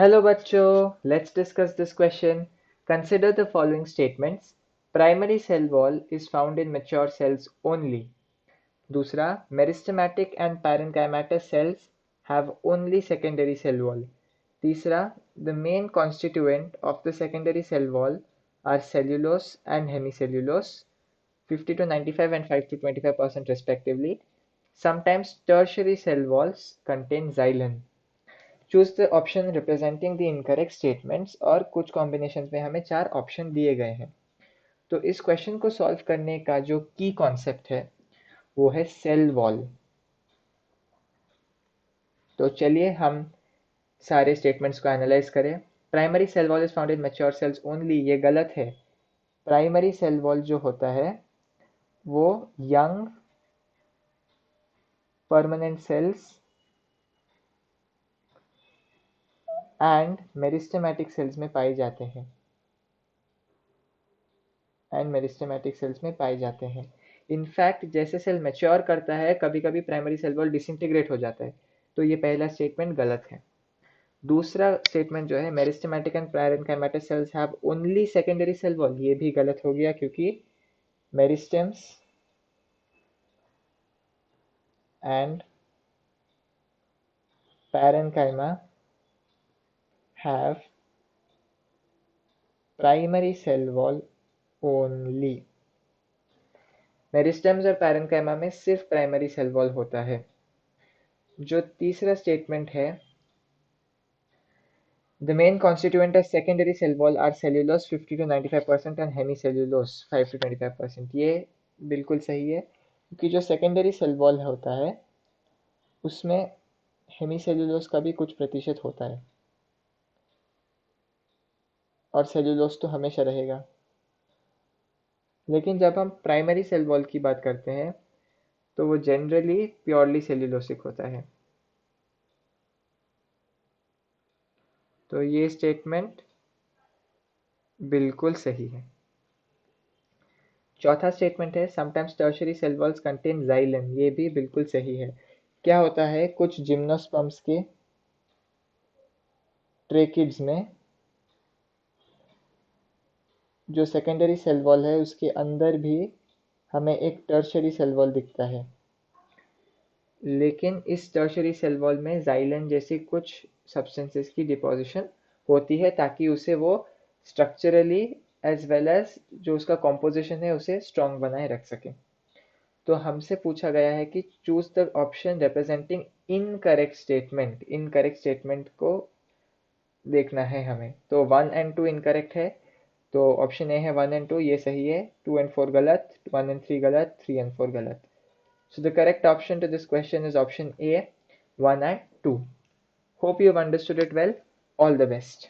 Hello bachcho, let's discuss this question. Consider the following statements. Primary cell wall is found in mature cells only. दूसरा, meristematic and parenchymatous cells have only secondary cell wall. तीसरा, the main constituent of the secondary cell wall are cellulose and hemicellulose, 50 to 95 and 5 to 25% respectively. Sometimes tertiary cell walls contain xylem. Choose the option representing the incorrect statements और कुछ combination में हमें 4 option दिए गए हैं। तो इस question को सॉल्व करने का जो की कॉन्सेप्ट है वो है सेल वॉल। तो चलिए हम सारे स्टेटमेंट्स को एनालाइज करें। Primary cell wall is found in mature cells only, ये गलत है। प्राइमरी सेल वॉल जो होता है वो young permanent cells and meristematic cells में पाए जाते हैं इनफैक्ट जैसे सेल मैच्योर करता है कभी कभी प्राइमरी सेल वॉल डिसइंटीग्रेट हो जाता है। तो ये पहला स्टेटमेंट गलत है। दूसरा स्टेटमेंट जो है meristematic and parenchymatous cells have only secondary cell wall, ये भी गलत हो गया क्योंकि meristems and parenchyma have primary cell wall only. Meristems और पैरेन्काइमा में सिर्फ प्राइमरी सेल वॉल होता है। जो तीसरा स्टेटमेंट है The main constituent of secondary cell wall are cellulose 50 to 95% and hemicellulose 5 to 25%। ये बिल्कुल सही है क्योंकि जो सेकेंडरी सेल वॉल होता है उसमें हेमीसेल्यूलोस का भी कुछ प्रतिशत होता है और सेल्यूलोस तो हमेशा रहेगा। लेकिन जब हम प्राइमरी सेल वॉल की बात करते हैं तो वो जनरली प्योरली सेल्यूलोसिक होता है। तो ये स्टेटमेंट बिल्कुल सही है। चौथा स्टेटमेंट है sometimes tertiary cell walls contain xylem, ये भी बिल्कुल सही है। क्या होता है कुछ जिम्नोस्पर्म्स के ट्रेकिड्स में जो सेकेंडरी सेल वॉल है उसके अंदर भी हमें एक टर्शियरी सेल वॉल दिखता है, लेकिन इस टर्शियरी सेल वॉल में जाइलन जैसी कुछ सब्सटेंसेस की डिपोजिशन होती है ताकि उसे वो स्ट्रक्चरली एज वेल एज जो उसका कॉम्पोजिशन है उसे स्ट्रॉन्ग बनाए रख सके। तो हमसे पूछा गया है कि choose the option representing incorrect statement. Incorrect statement को देखना है हमें। तो 1 एंड 2 इनकरेक्ट है, तो ऑप्शन ए है 1 एंड 2 ये सही है, 2 एंड 4 गलत, 1 एंड 3 गलत, 3 एंड 4 गलत। So the correct option to this question is option A, 1 and 2. Hope you have understood it well. All the best.